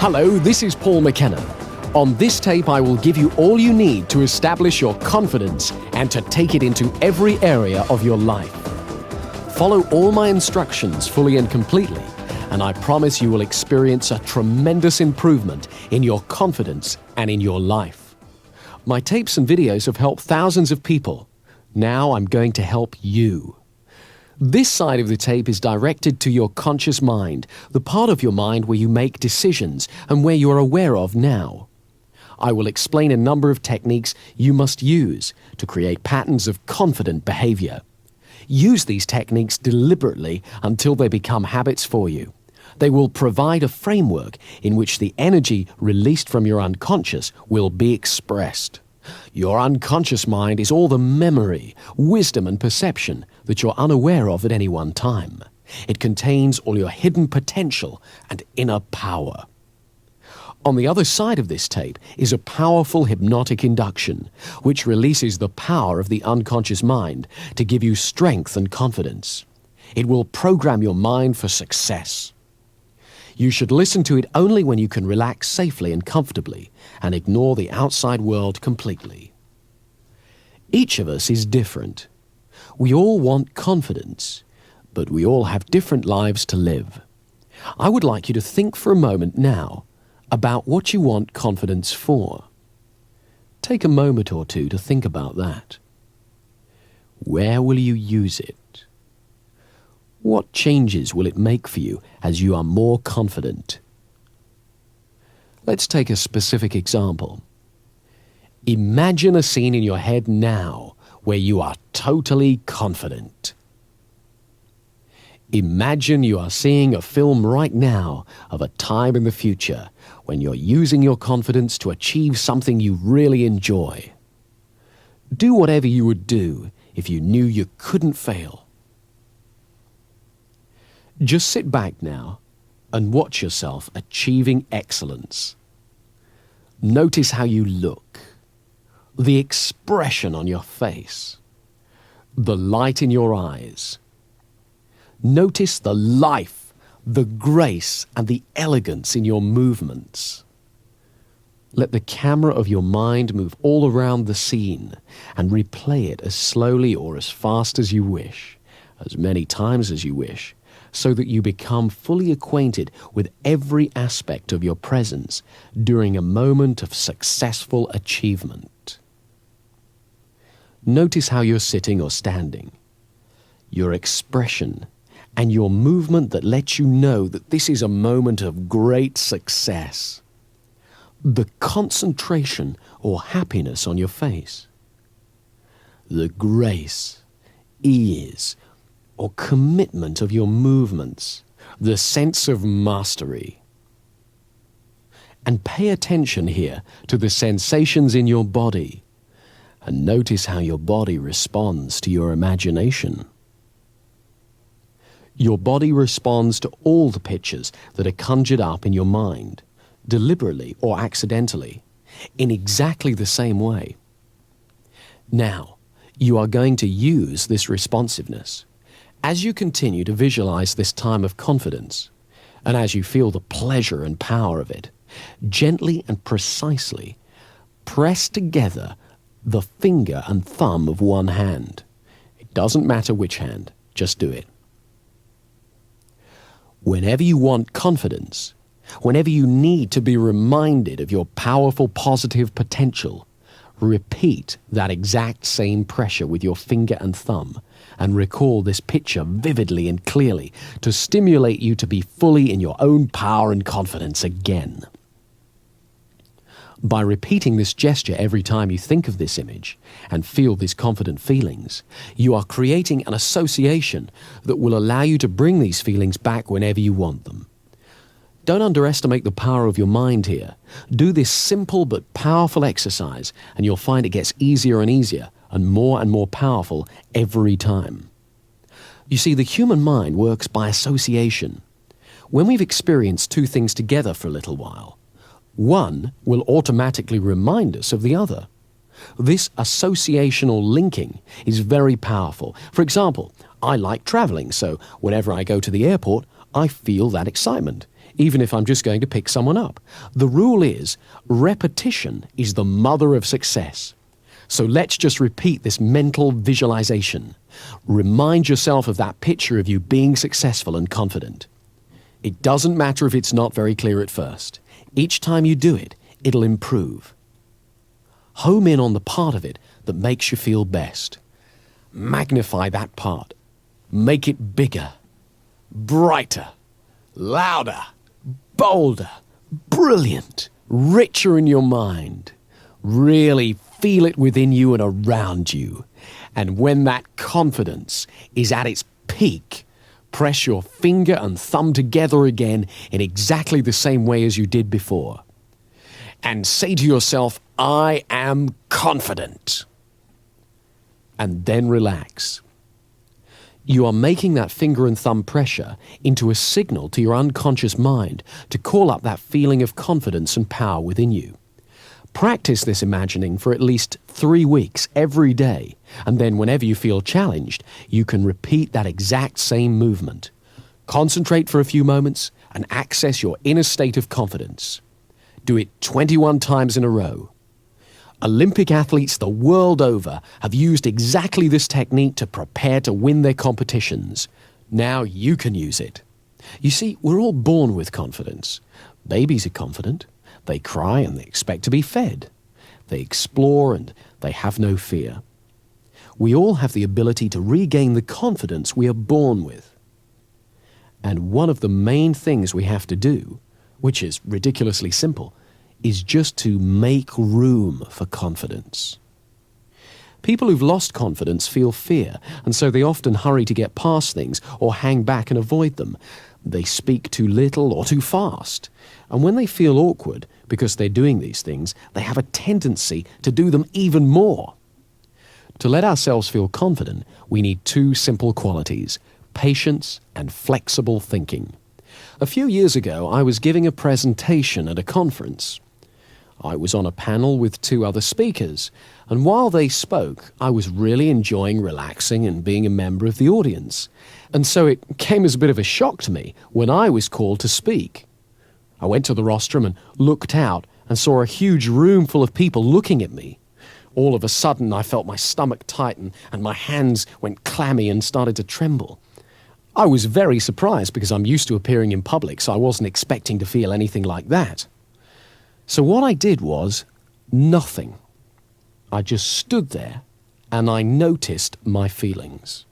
Hello, this is Paul McKenna. On this tape, I will give you all you need to establish your confidence and to take it into every area of your life. Follow all my instructions fully and completely, and I promise you will experience a tremendous improvement in your confidence and in your life. My tapes and videos have helped thousands of people. Now I'm going to help you. This side of the tape is directed to your conscious mind, the part of your mind where you make decisions and where you are aware of now. I will explain a number of techniques you must use to create patterns of confident behavior. Use these techniques deliberately until they become habits for you. They will provide a framework in which the energy released from your unconscious will be expressed. Your unconscious mind is all the memory, wisdom and perception that you're unaware of at any one time. It contains all your hidden potential and inner power. On the other side of this tape is a powerful hypnotic induction, which releases the power of the unconscious mind to give you strength and confidence. It will program your mind for success. You should listen to it only when you can relax safely and comfortably and ignore the outside world completely. Each of us is different. We all want confidence, but we all have different lives to live. I would like you to think for a moment now about what you want confidence for. Take a moment or two to think about that. Where will you use it? What changes will it make for you as you are more confident? Let's take a specific example. Imagine a scene in your head now where you are totally confident. Imagine you are seeing a film right now of a time in the future when you're using your confidence to achieve something you really enjoy. Do whatever you would do if you knew you couldn't fail. Just sit back now and watch yourself achieving excellence. Notice how you look, the expression on your face, the light in your eyes. Notice the life, the grace, and the elegance in your movements. Let the camera of your mind move all around the scene and replay it as slowly or as fast as you wish, as many times as you wish, so that you become fully acquainted with every aspect of your presence during a moment of successful achievement. Notice how you're sitting or standing, your expression, and your movement that lets you know that this is a moment of great success. The concentration or happiness on your face. The grace, ease, or commitment of your movements. The sense of mastery. And pay attention here to the sensations in your body, and notice how your body responds to your imagination. Your body responds to all the pictures that are conjured up in your mind, deliberately or accidentally, in exactly the same way. Now, you are going to use this responsiveness. As you continue to visualize this time of confidence, and as you feel the pleasure and power of it, gently and precisely press together the finger and thumb of one hand. It doesn't matter which hand, just do it. Whenever you want confidence, whenever you need to be reminded of your powerful positive potential, repeat that exact same pressure with your finger and thumb and recall this picture vividly and clearly to stimulate you to be fully in your own power and confidence again. By repeating this gesture every time you think of this image and feel these confident feelings, you are creating an association that will allow you to bring these feelings back whenever you want them. Don't underestimate the power of your mind here. Do this simple but powerful exercise and you'll find it gets easier and easier and more powerful every time. You see, the human mind works by association. When we've experienced two things together for a little while, one will automatically remind us of the other. This associational linking is very powerful. For example, I like traveling, so whenever I go to the airport, I feel that excitement. even if I'm just going to pick someone up. The rule is, repetition is the mother of success. So let's just repeat this mental visualization. Remind yourself of that picture of you being successful and confident. It doesn't matter if it's not very clear at first. Each time you do it, it'll improve. Home in on the part of it that makes you feel best. Magnify that part. Make it bigger, brighter, louder, bolder, brilliant, richer in your mind. Really feel it within you and around you. And when that confidence is at its peak, press your finger and thumb together again in exactly the same way as you did before. And say to yourself, I am confident. And then relax. You are making that finger and thumb pressure into a signal to your unconscious mind to call up that feeling of confidence and power within you. Practice this imagining for at least 3 weeks every day, and then whenever you feel challenged, you can repeat that exact same movement. Concentrate for a few moments and access your inner state of confidence. Do it 21 times in a row. Olympic athletes the world over have used exactly this technique to prepare to win their competitions. Now you can use it. You see, we're all born with confidence. Babies are confident. They cry and they expect to be fed. They explore and they have no fear. We all have the ability to regain the confidence we are born with. And one of the main things we have to do, which is ridiculously simple, is just to make room for confidence. People who've lost confidence feel fear, and so they often hurry to get past things or hang back and avoid them. They speak too little or too fast. And when they feel awkward because they're doing these things, they have a tendency to do them even more. To let ourselves feel confident, we need 2 simple qualities: patience and flexible thinking. A few years ago, I was giving a presentation at a conference. I was on a panel with 2 other speakers, and while they spoke, I was really enjoying relaxing and being a member of the audience. And so it came as a bit of a shock to me when I was called to speak. I went to the rostrum and looked out and saw a huge room full of people looking at me. All of a sudden, I felt my stomach tighten and my hands went clammy and started to tremble. I was very surprised because I'm used to appearing in public, so I wasn't expecting to feel anything like that. So what I did was nothing. I just stood there and I noticed my feelings.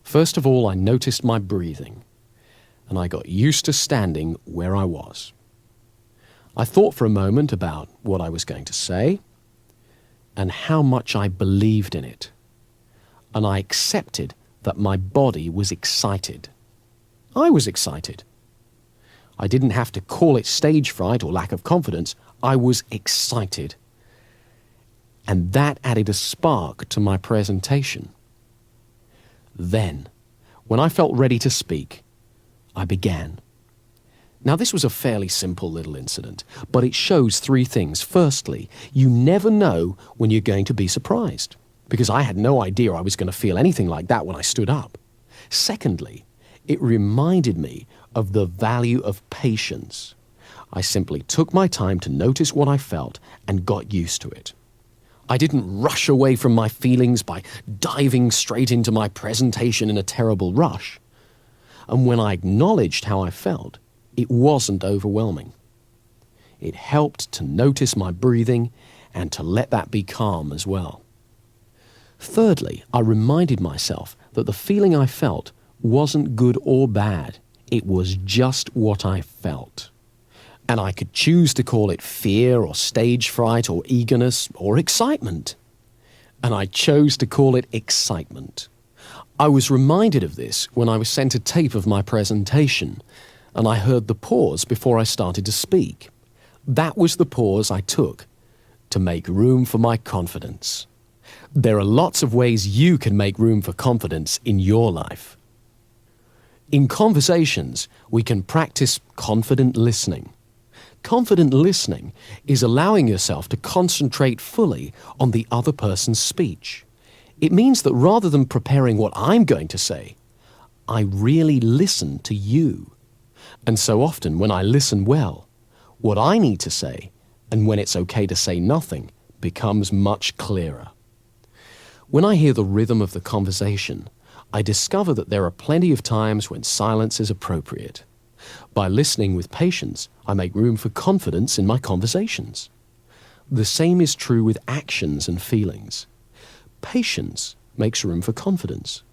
First of all, I noticed my breathing, and I got used to standing where I was. I thought for a moment about what I was going to say and how much I believed in it, and I accepted that my body was excited. I was excited. I didn't have to call it stage fright or lack of confidence. I was excited. And that added a spark to my presentation. Then, when I felt ready to speak, I began. Now, this was a fairly simple little incident, but it shows 3 things. Firstly, you never know when you're going to be surprised, because I had no idea I was going to feel anything like that when I stood up. Secondly, it reminded me of the value of patience. I simply took my time to notice what I felt and got used to it. I didn't rush away from my feelings by diving straight into my presentation in a terrible rush. And when I acknowledged how I felt, it wasn't overwhelming. It helped to notice my breathing and to let that be calm as well. Thirdly, I reminded myself that the feeling I felt wasn't good or bad. It was just what I felt. And I could choose to call it fear or stage fright or eagerness or excitement. And I chose to call it excitement. I was reminded of this when I was sent a tape of my presentation, and I heard the pause before I started to speak. That was the pause I took to make room for my confidence. There are lots of ways you can make room for confidence in your life. In conversations, we can practice confident listening. Confident listening is allowing yourself to concentrate fully on the other person's speech. It means that rather than preparing what I'm going to say, I really listen to you. And so often when I listen well, what I need to say, and when it's okay to say nothing, becomes much clearer. When I hear the rhythm of the conversation, I discover that there are plenty of times when silence is appropriate. By listening with patience, I make room for confidence in my conversations. The same is true with actions and feelings. Patience makes room for confidence.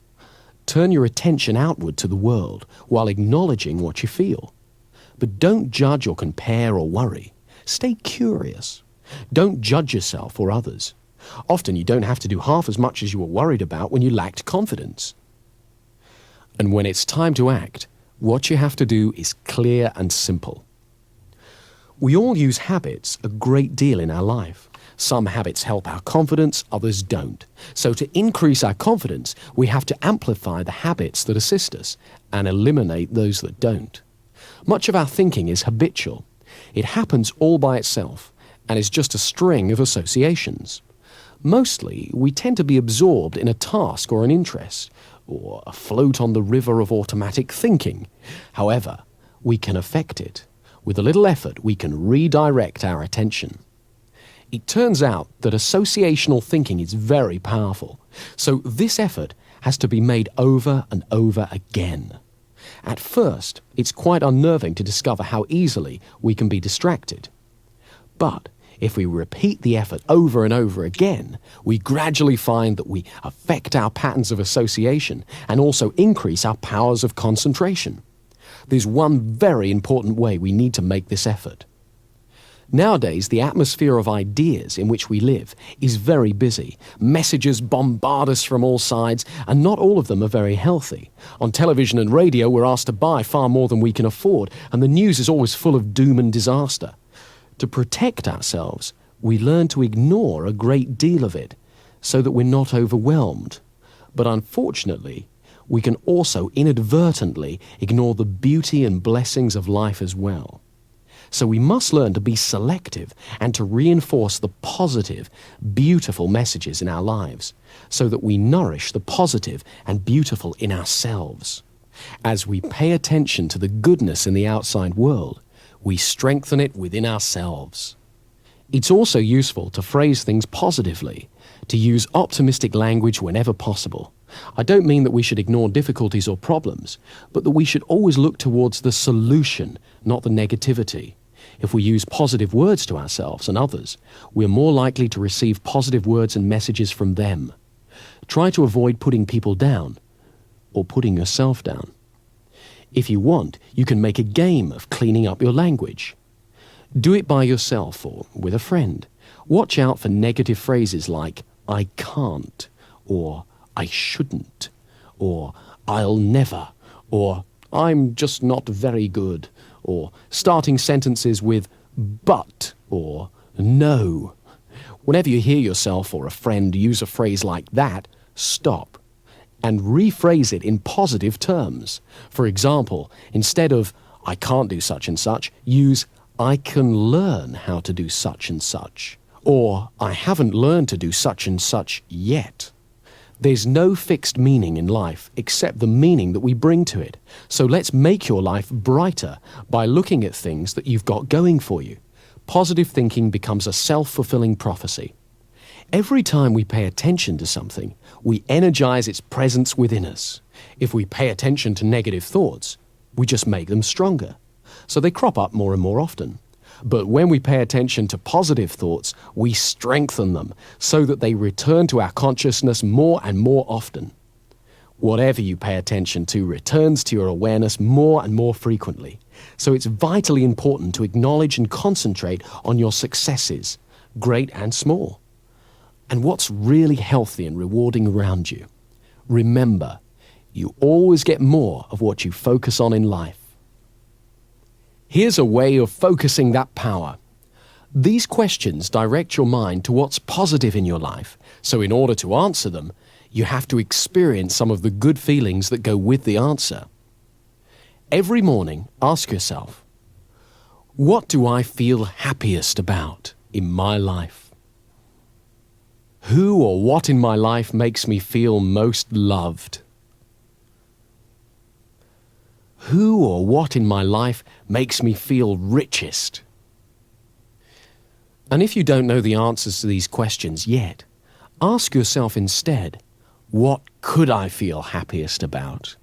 Turn your attention outward to the world while acknowledging what you feel. But don't judge or compare or worry. Stay curious. Don't judge yourself or others. Often you don't have to do half as much as you were worried about when you lacked confidence. And when it's time to act, what you have to do is clear and simple. We all use habits a great deal in our life. Some habits help our confidence, others don't. So to increase our confidence, we have to amplify the habits that assist us and eliminate those that don't. Much of our thinking is habitual. It happens all by itself and is just a string of associations. Mostly, we tend to be absorbed in a task or an interest, or afloat on the river of automatic thinking. However, we can affect it. With a little effort, we can redirect our attention. It turns out that associational thinking is very powerful, so this effort has to be made over and over again. At first, it's quite unnerving to discover how easily we can be distracted. But if we repeat the effort over and over again, we gradually find that we affect our patterns of association and also increase our powers of concentration. There's one very important way we need to make this effort. Nowadays, the atmosphere of ideas in which we live is very busy. Messages bombard us from all sides, and not all of them are very healthy. On television and radio, we're asked to buy far more than we can afford, and the news is always full of doom and disaster. To protect ourselves, we learn to ignore a great deal of it, so that we're not overwhelmed. But unfortunately, we can also inadvertently ignore the beauty and blessings of life as well. So we must learn to be selective and to reinforce the positive, beautiful messages in our lives, so that we nourish the positive and beautiful in ourselves. As we pay attention to the goodness in the outside world, we strengthen it within ourselves. It's also useful to phrase things positively, to use optimistic language whenever possible. I don't mean that we should ignore difficulties or problems, but that we should always look towards the solution, not the negativity. If we use positive words to ourselves and others, we're more likely to receive positive words and messages from them. Try to avoid putting people down, or putting yourself down. If you want, you can make a game of cleaning up your language. Do it by yourself or with a friend. Watch out for negative phrases like, I can't, or I shouldn't, or I'll never, or I'm just not very good, or starting sentences with but or no. Whenever you hear yourself or a friend use a phrase like that, stop and rephrase it in positive terms. For example, instead of I can't do such and such, use I can learn how to do such and such, or I haven't learned to do such and such yet. There's no fixed meaning in life except the meaning that we bring to it. So let's make your life brighter by looking at things that you've got going for you. Positive thinking becomes a self-fulfilling prophecy. Every time we pay attention to something, we energize its presence within us. If we pay attention to negative thoughts, we just make them stronger. So they crop up more and more often. But when we pay attention to positive thoughts, we strengthen them so that they return to our consciousness more and more often. Whatever you pay attention to returns to your awareness more and more frequently. So it's vitally important to acknowledge and concentrate on your successes, great and small, and what's really healthy and rewarding around you. Remember, you always get more of what you focus on in life. Here's a way of focusing that power. These questions direct your mind to what's positive in your life, so in order to answer them, you have to experience some of the good feelings that go with the answer. Every morning, ask yourself, what do I feel happiest about in my life? Who or what in my life makes me feel most loved? Who or what in my life makes me feel richest? And if you don't know the answers to these questions yet, ask yourself instead, what could I feel happiest about?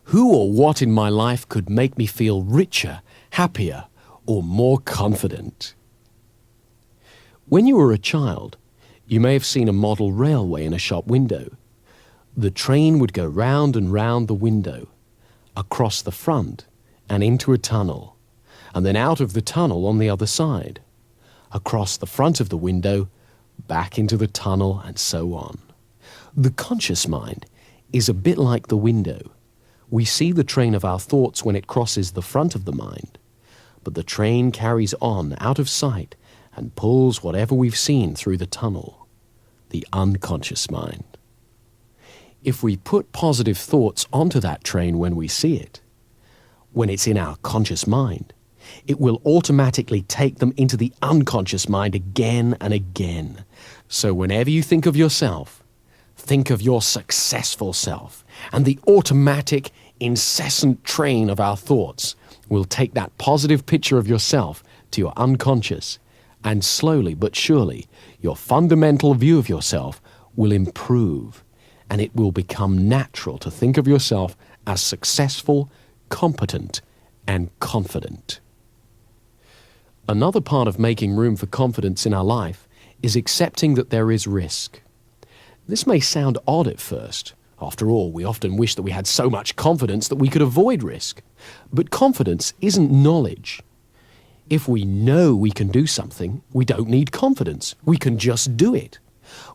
Who or what in my life could make me feel richer, happier, or more confident? When you were a child, you may have seen a model railway in a shop window. The train would go round and round the window, across the front and into a tunnel, and then out of the tunnel on the other side, across the front of the window, back into the tunnel, and so on. The conscious mind is a bit like the window. We see the train of our thoughts when it crosses the front of the mind, but the train carries on out of sight and pulls whatever we've seen through the tunnel, the unconscious mind. If we put positive thoughts onto that train when we see it, when it's in our conscious mind, it will automatically take them into the unconscious mind again and again. So whenever you think of yourself, think of your successful self, and the automatic, incessant train of our thoughts will take that positive picture of yourself to your unconscious, and slowly but surely, your fundamental view of yourself will improve, and it will become natural to think of yourself as successful, competent, and confident. Another part of making room for confidence in our life is accepting that there is risk. This may sound odd at first. After all, we often wish that we had so much confidence that we could avoid risk. But confidence isn't knowledge. If we know we can do something, we don't need confidence. We can just do it.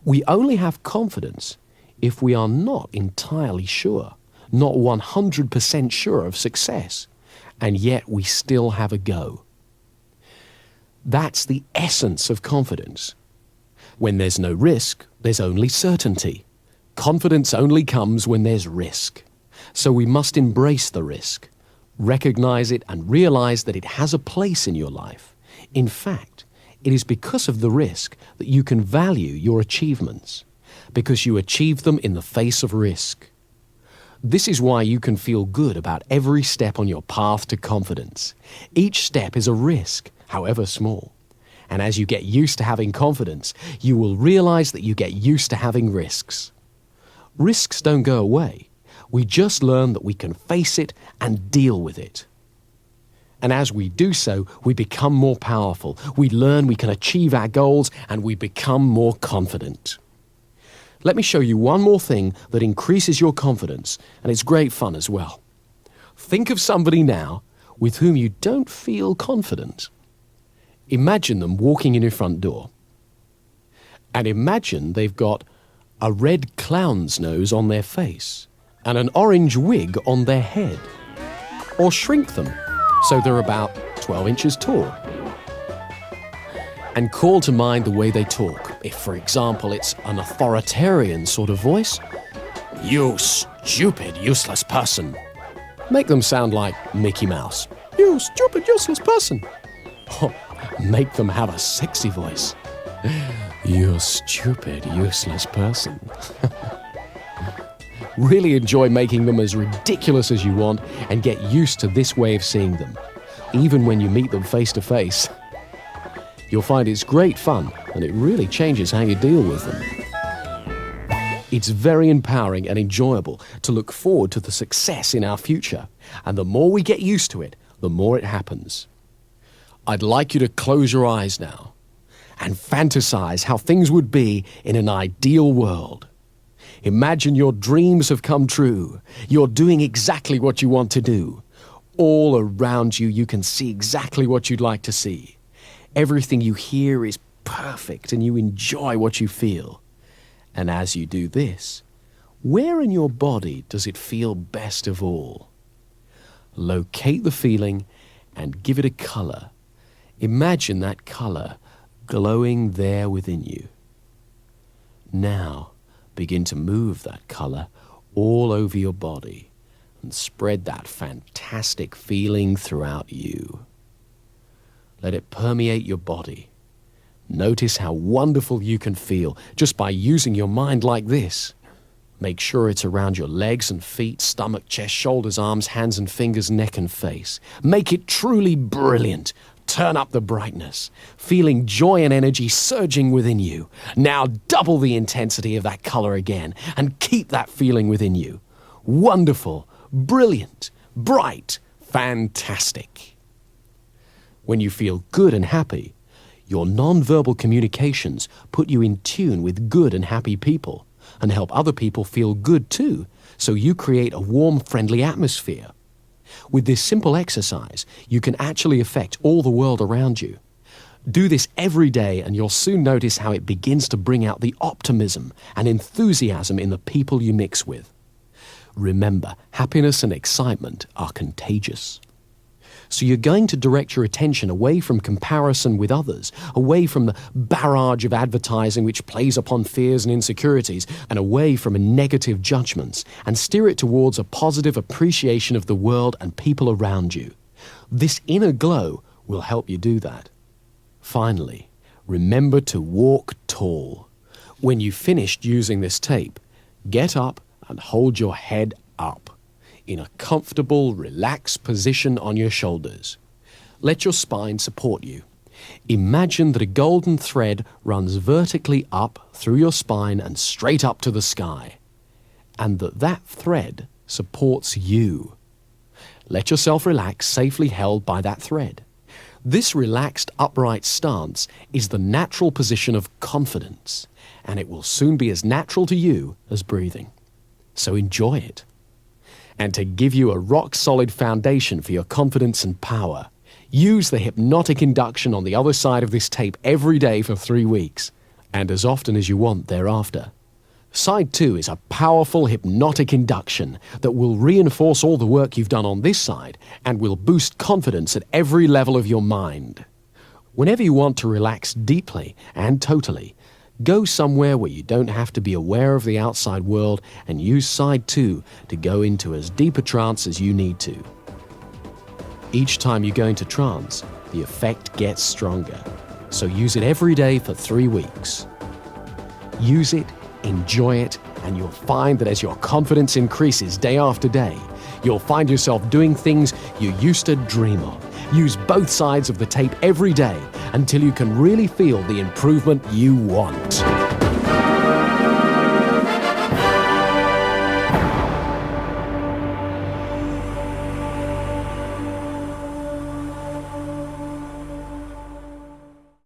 We only have confidence if we are not entirely sure, not 100% sure of success, and yet we still have a go. That's the essence of confidence. When there's no risk, there's only certainty. Confidence only comes when there's risk. So we must embrace the risk, recognize it, and realize that it has a place in your life. In fact, it is because of the risk that you can value your achievements, because you achieve them in the face of risk. This is why you can feel good about every step on your path to confidence. Each step is a risk, however small. And as you get used to having confidence, you will realize that you get used to having risks. Risks don't go away. We just learn that we can face it and deal with it. And as we do so, we become more powerful. We learn we can achieve our goals, and we become more confident. Let me show you one more thing that increases your confidence, and it's great fun as well. Think of somebody now with whom you don't feel confident. Imagine them walking in your front door. And imagine they've got a red clown's nose on their face and an orange wig on their head. Or shrink them so they're about 12 inches tall. And call to mind the way they talk. If, for example, it's an authoritarian sort of voice, "You stupid, useless person." Make them sound like Mickey Mouse. "You stupid, useless person." Or make them have a sexy voice. "You stupid, useless person." Really enjoy making them as ridiculous as you want and get used to this way of seeing them, even when you meet them face to face. You'll find it's great fun, and it really changes how you deal with them. It's very empowering and enjoyable to look forward to the success in our future, and the more we get used to it, the more it happens. I'd like you to close your eyes now and fantasize how things would be in an ideal world. Imagine your dreams have come true. You're doing exactly what you want to do. All around you, you can see exactly what you'd like to see. Everything you hear is perfect, and you enjoy what you feel. And as you do this, where in your body does it feel best of all? Locate the feeling and give it a color. Imagine that color glowing there within you. Now, begin to move that color all over your body and spread that fantastic feeling throughout you. Let it permeate your body. Notice how wonderful you can feel just by using your mind like this. Make sure it's around your legs and feet, stomach, chest, shoulders, arms, hands and fingers, neck and face. Make it truly brilliant. Turn up the brightness, feeling joy and energy surging within you. Now double the intensity of that color again and keep that feeling within you. Wonderful, brilliant, bright, fantastic. When you feel good and happy, your non-verbal communications put you in tune with good and happy people and help other people feel good too, so you create a warm, friendly atmosphere. With this simple exercise, you can actually affect all the world around you. Do this every day and you'll soon notice how it begins to bring out the optimism and enthusiasm in the people you mix with. Remember, happiness and excitement are contagious. So you're going to direct your attention away from comparison with others, away from the barrage of advertising which plays upon fears and insecurities, and away from negative judgments, and steer it towards a positive appreciation of the world and people around you. This inner glow will help you do that. Finally, remember to walk tall. When you've finished using this tape, get up and hold your head up in a comfortable, relaxed position on your shoulders. Let your spine support you. Imagine that a golden thread runs vertically up through your spine and straight up to the sky, and that thread supports you. Let yourself relax, safely held by that thread. This relaxed, upright stance is the natural position of confidence, and it will soon be as natural to you as breathing. So enjoy it. And to give you a rock-solid foundation for your confidence and power, use the hypnotic induction on the other side of this tape every day for 3 weeks, and as often as you want thereafter. Side 2 is a powerful hypnotic induction that will reinforce all the work you've done on this side and will boost confidence at every level of your mind. Whenever you want to relax deeply and totally, go somewhere where you don't have to be aware of the outside world and use side 2 to go into as deep a trance as you need to. Each time you go into trance, the effect gets stronger. So use it every day for 3 weeks. Use it, enjoy it, and you'll find that as your confidence increases day after day, you'll find yourself doing things you used to dream of. Use both sides of the tape every day until you can really feel the improvement you want.